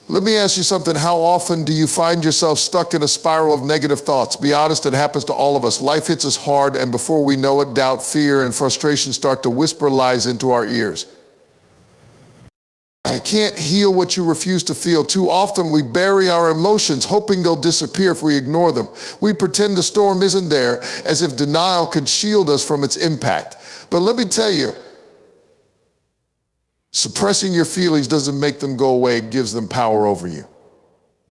Let me ask you something. How often do you find yourself stuck in a spiral of negative thoughts? Be honest, it happens to all of us. Life hits us hard, and before we know it, doubt, fear, and frustration start to whisper lies into our ears. I can't heal what you refuse to feel. Too often we bury our emotions, hoping they'll disappear if we ignore them. We pretend the storm isn't there, as if denial could shield us from its impact. But let me tell you, suppressing your feelings doesn't make them go away, it gives them power over you.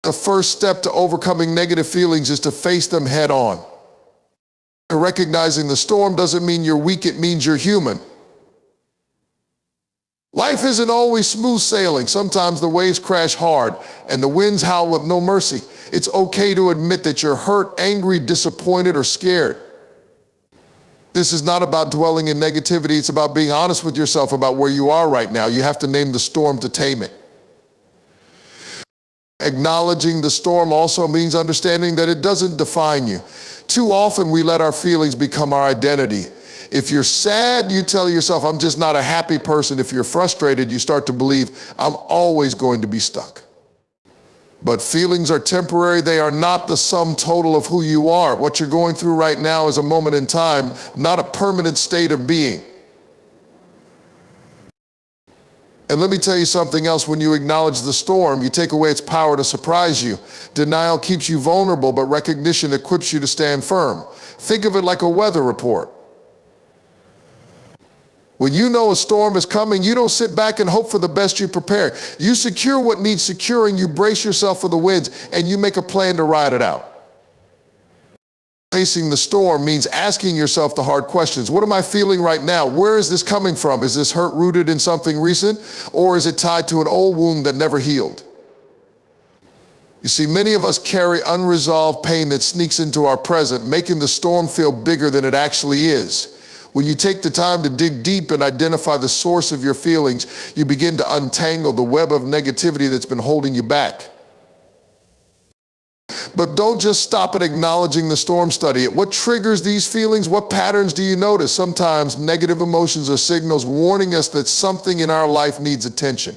The first step to overcoming negative feelings is to face them head on. Recognizing the storm doesn't mean you're weak, it means you're human. Life isn't always smooth sailing. Sometimes the waves crash hard and the winds howl with no mercy. It's okay to admit that you're hurt, angry, disappointed, or scared. This is not about dwelling in negativity. It's about being honest with yourself about where you are right now. You have to name the storm to tame it. Acknowledging the storm also means understanding that it doesn't define you. Too often we let our feelings become our identity. If you're sad, you tell yourself, I'm just not a happy person. If you're frustrated, you start to believe, I'm always going to be stuck. But feelings are temporary. They are not the sum total of who you are. What you're going through right now is a moment in time, not a permanent state of being. And let me tell you something else. When you acknowledge the storm, you take away its power to surprise you. Denial keeps you vulnerable, but recognition equips you to stand firm. Think of it like a weather report. When you know a storm is coming, you don't sit back and hope for the best. You prepare. You secure what needs securing, you brace yourself for the winds, and you make a plan to ride it out. Facing the storm means asking yourself the hard questions. What am I feeling right now? Where is this coming from? Is this hurt rooted in something recent, or is it tied to an old wound that never healed? You see, many of us carry unresolved pain that sneaks into our present, making the storm feel bigger than it actually is. When you take the time to dig deep and identify the source of your feelings, you begin to untangle the web of negativity that's been holding you back. But don't just stop at acknowledging the storm, study it. What triggers these feelings? What patterns do you notice? Sometimes negative emotions are signals warning us that something in our life needs attention.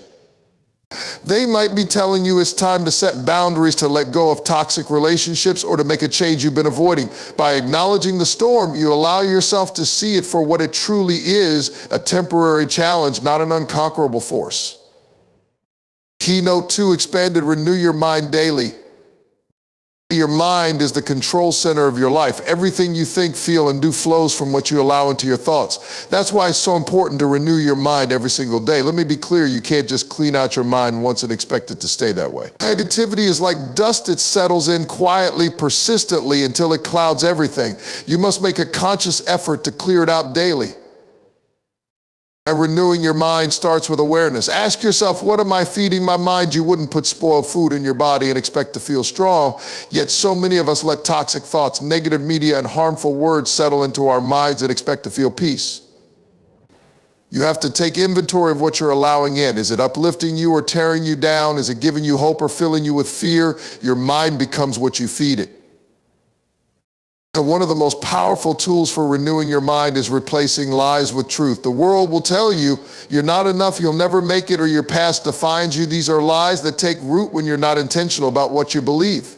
They might be telling you it's time to set boundaries, to let go of toxic relationships, or to make a change you've been avoiding. By acknowledging the storm, you allow yourself to see it for what it truly is, a temporary challenge, not an unconquerable force. Keynote 2 expanded, renew your mind daily. Your mind is the control center of your life. Everything you think, feel, and do flows from what you allow into your thoughts. That's why it's so important to renew your mind every single day. Let me be clear, you can't just clean out your mind once and expect it to stay that way. Negativity is like dust. It settles in quietly, persistently, until it clouds everything. You must make a conscious effort to clear it out daily. And renewing your mind starts with awareness. Ask yourself, what am I feeding my mind? You wouldn't put spoiled food in your body and expect to feel strong, yet so many of us let toxic thoughts, negative media, and harmful words settle into our minds and expect to feel peace. You have to take inventory of what you're allowing in. Is it uplifting you or tearing you down? Is it giving you hope or filling you with fear? Your mind becomes what you feed it. And one of the most powerful tools for renewing your mind is replacing lies with truth. The world will tell you you're not enough, you'll never make it, or your past defines you. These are lies that take root when you're not intentional about what you believe.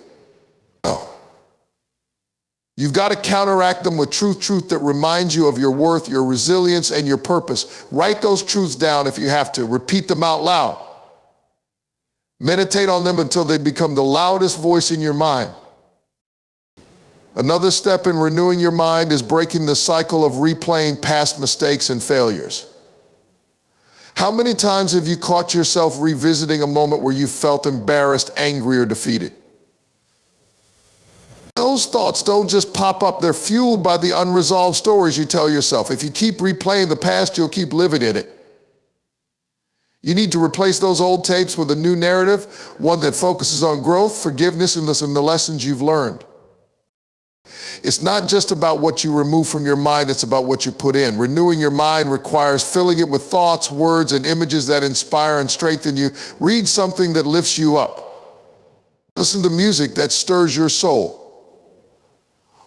No. You've got to counteract them with truth that reminds you of your worth, your resilience, and your purpose. Write those truths down if you have to. Repeat them out loud. Meditate on them until they become the loudest voice in your mind. Another step in renewing your mind is breaking the cycle of replaying past mistakes and failures. How many times have you caught yourself revisiting a moment where you felt embarrassed, angry, or defeated? Those thoughts don't just pop up, they're fueled by the unresolved stories you tell yourself. If you keep replaying the past, you'll keep living in it. You need to replace those old tapes with a new narrative, one that focuses on growth, forgiveness, and the lessons you've learned. It's not just about what you remove from your mind, it's about what you put in. Renewing your mind requires filling it with thoughts, words, and images that inspire and strengthen you. Read something that lifts you up. Listen to music that stirs your soul.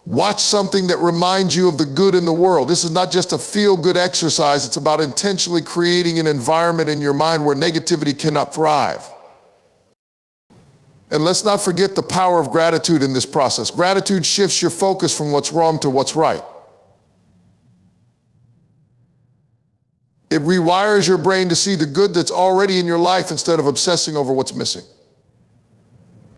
Watch something that reminds you of the good in the world. This is not just a feel-good exercise, it's about intentionally creating an environment in your mind where negativity cannot thrive. And let's not forget the power of gratitude in this process. Gratitude shifts your focus from what's wrong to what's right. It rewires your brain to see the good that's already in your life instead of obsessing over what's missing.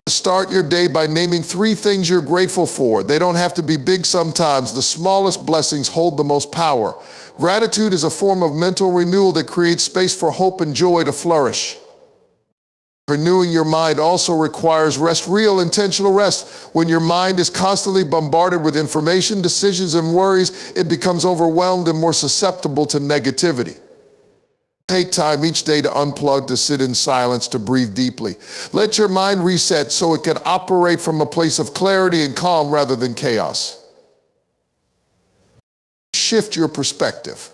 Start your day by naming 3 things you're grateful for. They don't have to be big sometimes. The smallest blessings hold the most power. Gratitude is a form of mental renewal that creates space for hope and joy to flourish. Renewing your mind also requires rest, real intentional rest. When your mind is constantly bombarded with information, decisions, and worries, it becomes overwhelmed and more susceptible to negativity. Take time each day to unplug, to sit in silence, to breathe deeply. Let your mind reset so it can operate from a place of clarity and calm rather than chaos. Shift your perspective.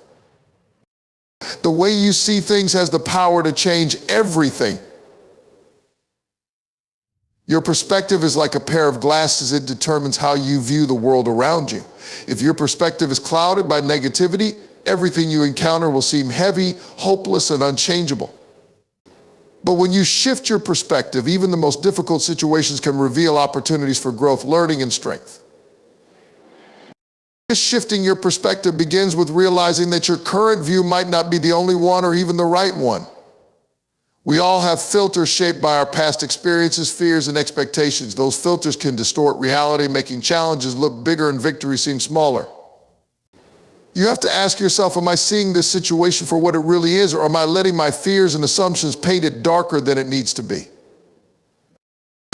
The way you see things has the power to change everything. Your perspective is like a pair of glasses. It determines how you view the world around you. If your perspective is clouded by negativity, everything you encounter will seem heavy, hopeless, and unchangeable. But when you shift your perspective, even the most difficult situations can reveal opportunities for growth, learning, and strength. Shifting your perspective begins with realizing that your current view might not be the only one or even the right one. We all have filters shaped by our past experiences, fears, and expectations. Those filters can distort reality, making challenges look bigger and victories seem smaller. You have to ask yourself, am I seeing this situation for what it really is, or am I letting my fears and assumptions paint it darker than it needs to be?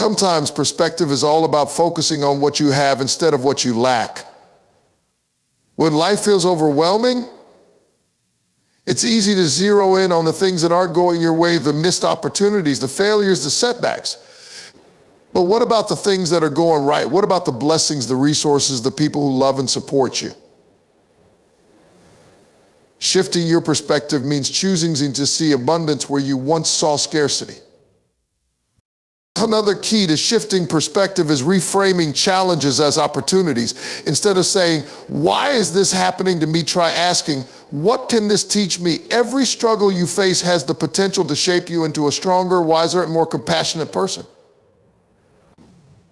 Sometimes perspective is all about focusing on what you have instead of what you lack. When life feels overwhelming, it's easy to zero in on the things that aren't going your way, the missed opportunities, the failures, the setbacks. But what about the things that are going right? What about the blessings, the resources, the people who love and support you? Shifting your perspective means choosing to see abundance where you once saw scarcity. Another key to shifting perspective is reframing challenges as opportunities. Instead of saying, why is this happening to me? Try asking, what can this teach me? Every struggle you face has the potential to shape you into a stronger, wiser, and more compassionate person.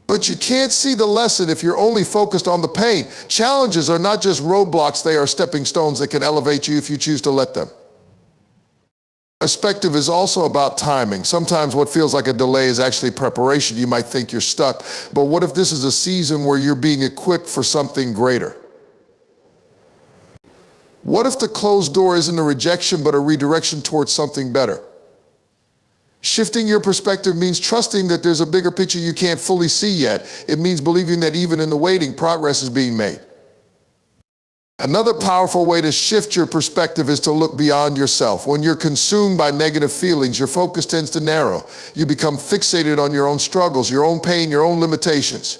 But you can't see the lesson if you're only focused on the pain. Challenges are not just roadblocks, they are stepping stones that can elevate you if you choose to let them. Perspective is also about timing. Sometimes what feels like a delay is actually preparation. You might think you're stuck, but what if this is a season where you're being equipped for something greater? What if the closed door isn't a rejection, but a redirection towards something better? Shifting your perspective means trusting that there's a bigger picture you can't fully see yet. It means believing that even in the waiting, progress is being made. Another powerful way to shift your perspective is to look beyond yourself. When you're consumed by negative feelings, your focus tends to narrow. You become fixated on your own struggles, your own pain, your own limitations.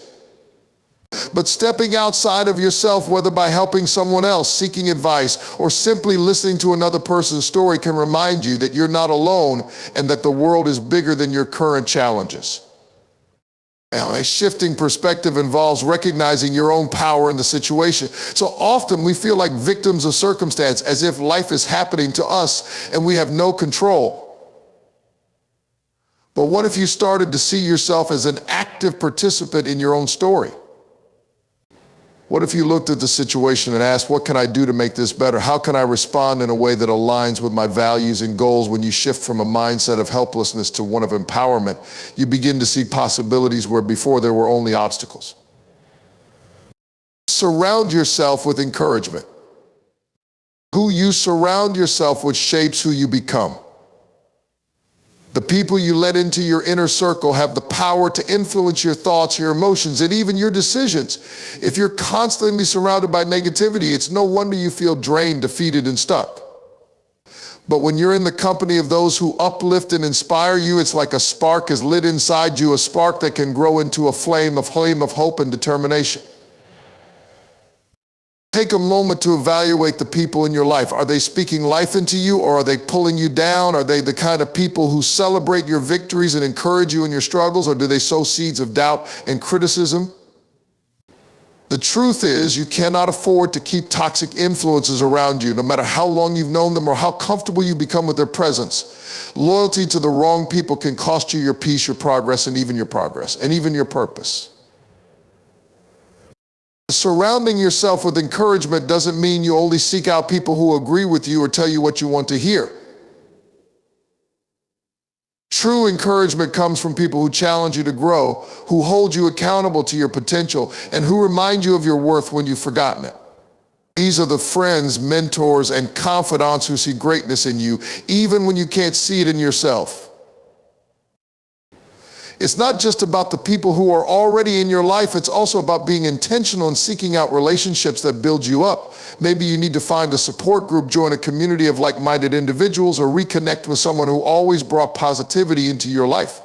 But stepping outside of yourself, whether by helping someone else, seeking advice, or simply listening to another person's story, can remind you that you're not alone and that the world is bigger than your current challenges. Now, a shifting perspective involves recognizing your own power in the situation. So often we feel like victims of circumstance, as if life is happening to us and we have no control. But what if you started to see yourself as an active participant in your own story? What if you looked at the situation and asked, what can I do to make this better? How can I respond in a way that aligns with my values and goals? When you shift from a mindset of helplessness to one of empowerment, you begin to see possibilities where before there were only obstacles. Surround yourself with encouragement. Who you surround yourself with shapes who you become. The people you let into your inner circle have the power to influence your thoughts, your emotions, and even your decisions. If you're constantly surrounded by negativity, it's no wonder you feel drained, defeated, and stuck. But when you're in the company of those who uplift and inspire you, it's like a spark is lit inside you, a spark that can grow into a flame of hope and determination. Take a moment to evaluate the people in your life. Are they speaking life into you, or are they pulling you down? Are they the kind of people who celebrate your victories and encourage you in your struggles, or do they sow seeds of doubt and criticism? The truth is, you cannot afford to keep toxic influences around you, no matter how long you've known them or how comfortable you become with their presence. Loyalty to the wrong people can cost you your peace, your progress, and even your purpose. Surrounding yourself with encouragement doesn't mean you only seek out people who agree with you or tell you what you want to hear. True encouragement comes from people who challenge you to grow, who hold you accountable to your potential, and who remind you of your worth when you've forgotten it. These are the friends, mentors, and confidants who see greatness in you, even when you can't see it in yourself. It's not just about the people who are already in your life, it's also about being intentional and seeking out relationships that build you up. Maybe you need to find a support group, join a community of like-minded individuals, or reconnect with someone who always brought positivity into your life.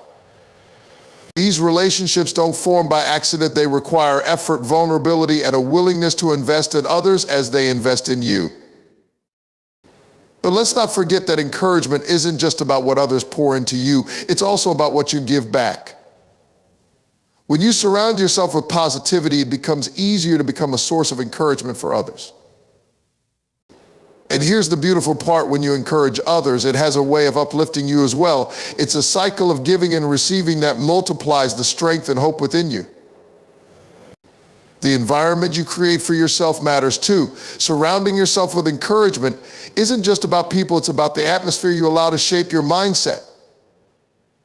These relationships don't form by accident. They require effort, vulnerability, and a willingness to invest in others as they invest in you. But let's not forget that encouragement isn't just about what others pour into you, it's also about what you give back. When you surround yourself with positivity, it becomes easier to become a source of encouragement for others. And here's the beautiful part: when you encourage others, it has a way of uplifting you as well. It's a cycle of giving and receiving that multiplies the strength and hope within you. The environment you create for yourself matters too. Surrounding yourself with encouragement isn't just about people, it's about the atmosphere you allow to shape your mindset.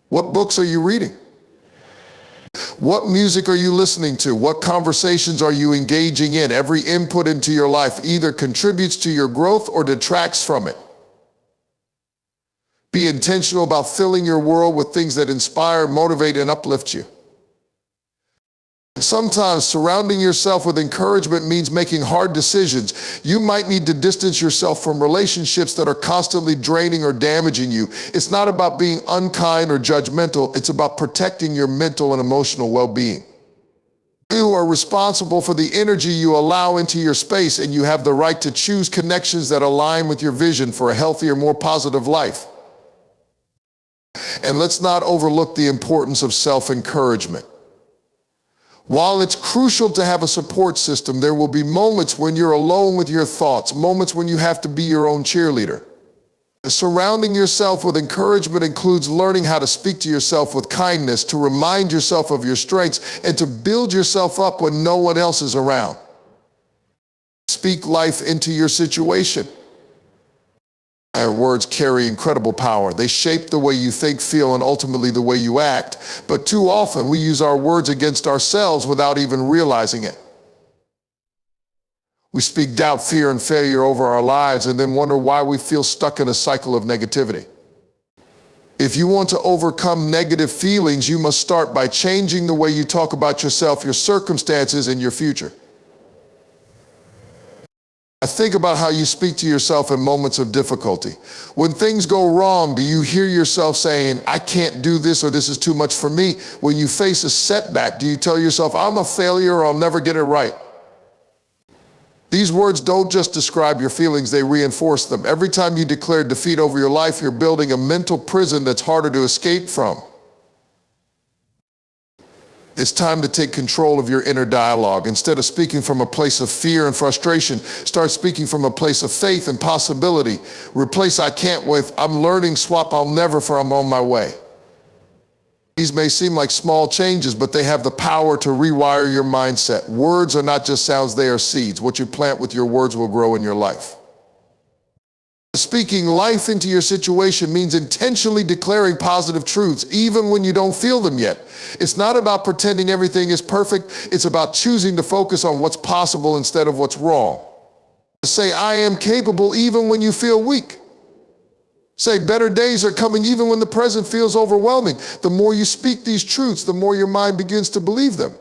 What books are you reading? What music are you listening to? What conversations are you engaging in? Every input into your life either contributes to your growth or detracts from it. Be intentional about filling your world with things that inspire, motivate, and uplift you. Sometimes surrounding yourself with encouragement means making hard decisions. You might need to distance yourself from relationships that are constantly draining or damaging you. It's not about being unkind or judgmental. It's about protecting your mental and emotional well-being. You are responsible for the energy you allow into your space, and you have the right to choose connections that align with your vision for a healthier, more positive life. And let's not overlook the importance of self-encouragement. While it's crucial to have a support system, there will be moments when you're alone with your thoughts, moments when you have to be your own cheerleader. Surrounding yourself with encouragement includes learning how to speak to yourself with kindness, to remind yourself of your strengths, and to build yourself up when no one else is around. Speak life into your situation. Our words carry incredible power. They shape the way you think, feel, and ultimately the way you act. But too often we use our words against ourselves without even realizing it. We speak doubt, fear, and failure over our lives and then wonder why we feel stuck in a cycle of negativity. If you want to overcome negative feelings, you must start by changing the way you talk about yourself, your circumstances, and your future. Think about how you speak to yourself in moments of difficulty. When things go wrong, do you hear yourself saying, "I can't do this," or "This is too much for me"? When you face a setback, do you tell yourself, "I'm a failure," or "I'll never get it right"? These words don't just describe your feelings, they reinforce them. Every time you declare defeat over your life, you're building a mental prison that's harder to escape from. It's time to take control of your inner dialogue. Instead of speaking from a place of fear and frustration, start speaking from a place of faith and possibility. Replace "I can't" with "I'm learning," swap "I'll never" for "I'm on my way." These may seem like small changes, but they have the power to rewire your mindset. Words are not just sounds, they are seeds. What you plant with your words will grow in your life. Speaking life into your situation means intentionally declaring positive truths, even when you don't feel them yet. It's not about pretending everything is perfect. It's about choosing to focus on what's possible instead of what's wrong. Say, "I am capable," even when you feel weak. Say, "Better days are coming," even when the present feels overwhelming. The more you speak these truths, the more your mind begins to believe them.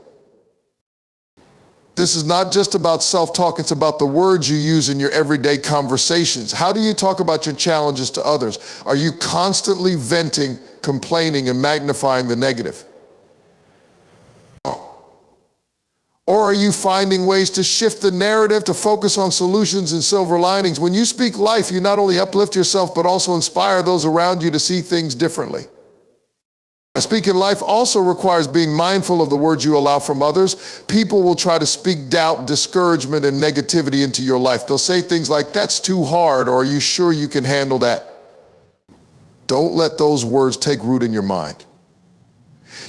This is not just about self-talk, it's about the words you use in your everyday conversations. How do you talk about your challenges to others? Are you constantly venting, complaining, and magnifying the negative? Or are you finding ways to shift the narrative, to focus on solutions and silver linings? When you speak life, you not only uplift yourself, but also inspire those around you to see things differently. Speaking life also requires being mindful of the words you allow from others. People will try to speak doubt, discouragement, and negativity into your life. They'll say things like, "That's too hard," or "Are you sure you can handle that?" Don't let those words take root in your mind.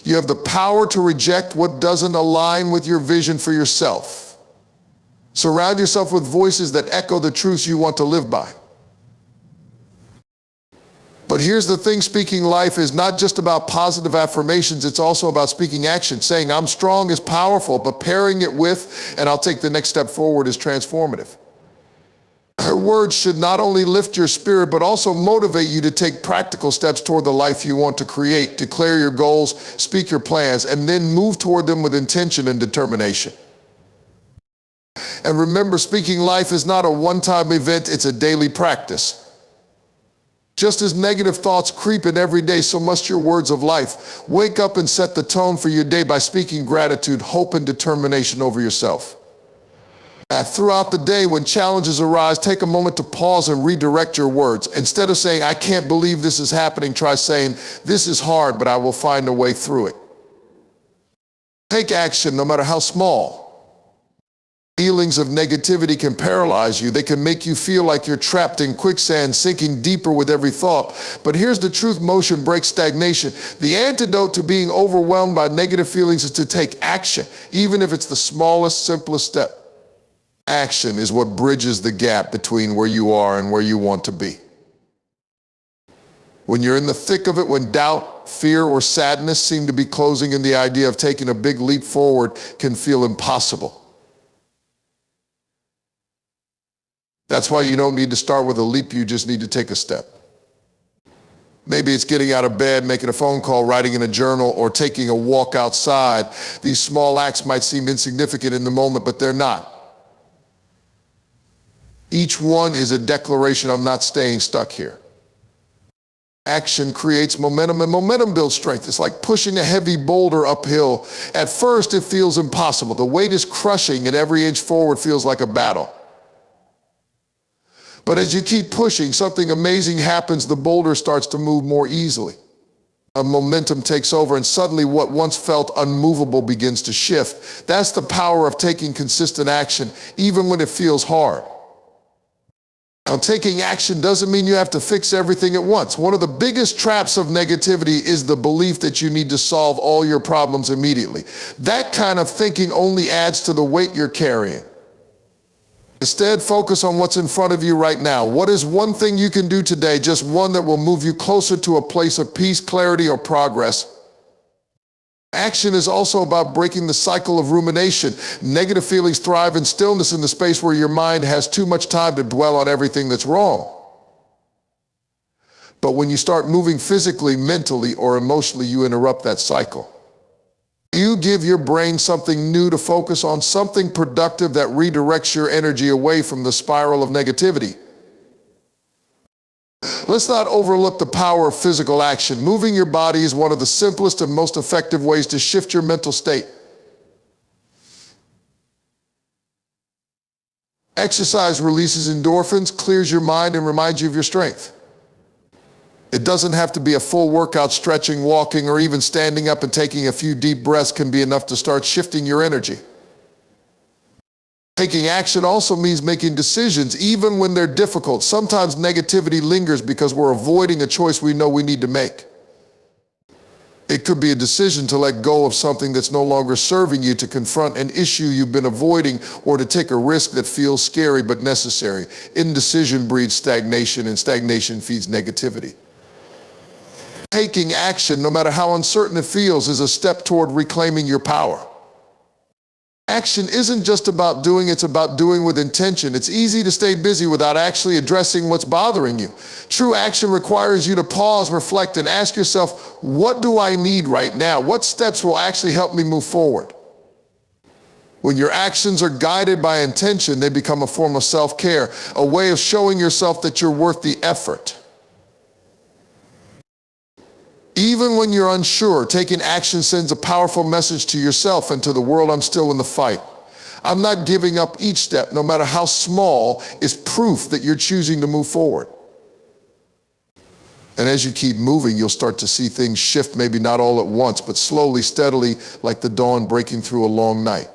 You have the power to reject what doesn't align with your vision for yourself. Surround yourself with voices that echo the truths you want to live by. But here's the thing, speaking life is not just about positive affirmations, it's also about speaking action. Saying "I'm strong" is powerful, but pairing it with "and I'll take the next step forward" is transformative. Her words should not only lift your spirit, but also motivate you to take practical steps toward the life you want to create. Declare your goals, speak your plans, and then move toward them with intention and determination. And remember, speaking life is not a one-time event, it's a daily practice. Just as negative thoughts creep in every day, so must your words of life. Wake up and set the tone for your day by speaking gratitude, hope, and determination over yourself. Throughout the day, when challenges arise, take a moment to pause and redirect your words. Instead of saying, "I can't believe this is happening," try saying, "This is hard, but I will find a way through it." Take action, no matter how small. Feelings of negativity can paralyze you. They can make you feel like you're trapped in quicksand, sinking deeper with every thought. But here's the truth: motion breaks stagnation. The antidote to being overwhelmed by negative feelings is to take action, even if it's the smallest, simplest step. Action is what bridges the gap between where you are and where you want to be. When you're in the thick of it, when doubt, fear, or sadness seem to be closing in, the idea of taking a big leap forward can feel impossible. That's why you don't need to start with a leap, you just need to take a step. Maybe it's getting out of bed, making a phone call, writing in a journal, or taking a walk outside. These small acts might seem insignificant in the moment, but they're not. Each one is a declaration: "I'm not staying stuck here." Action creates momentum, and momentum builds strength. It's like pushing a heavy boulder uphill. At first, it feels impossible. The weight is crushing, and every inch forward feels like a battle. But as you keep pushing, something amazing happens. The boulder starts to move more easily. A momentum takes over, and suddenly what once felt unmovable begins to shift. That's the power of taking consistent action, even when it feels hard. Now, taking action doesn't mean you have to fix everything at once. One of the biggest traps of negativity is the belief that you need to solve all your problems immediately. That kind of thinking only adds to the weight you're carrying. Instead, focus on what's in front of you right now. What is one thing you can do today, just one, that will move you closer to a place of peace, clarity, or progress? Action is also about breaking the cycle of rumination. Negative feelings thrive in stillness, in the space where your mind has too much time to dwell on everything that's wrong. But when you start moving physically, mentally, or emotionally, you interrupt that cycle. You give your brain something new to focus on, something productive that redirects your energy away from the spiral of negativity. Let's not overlook the power of physical action. Moving your body is one of the simplest and most effective ways to shift your mental state. Exercise releases endorphins, clears your mind, and reminds you of your strength. It doesn't have to be a full workout. Stretching, walking, or even standing up and taking a few deep breaths can be enough to start shifting your energy. Taking action also means making decisions, even when they're difficult. Sometimes negativity lingers because we're avoiding a choice we know we need to make. It could be a decision to let go of something that's no longer serving you, to confront an issue you've been avoiding, or to take a risk that feels scary but necessary. Indecision breeds stagnation, and stagnation feeds negativity. Taking action, no matter how uncertain it feels, is a step toward reclaiming your power. Action isn't just about doing, it's about doing with intention. It's easy to stay busy without actually addressing what's bothering you. True action requires you to pause, reflect, and ask yourself, what do I need right now? What steps will actually help me move forward? When your actions are guided by intention, they become a form of self-care, a way of showing yourself that you're worth the effort. Even when you're unsure, taking action sends a powerful message to yourself and to the world: I'm still in the fight. I'm not giving up. Each step, no matter how small, is proof that you're choosing to move forward. And as you keep moving, you'll start to see things shift, maybe not all at once, but slowly, steadily, like the dawn breaking through a long night.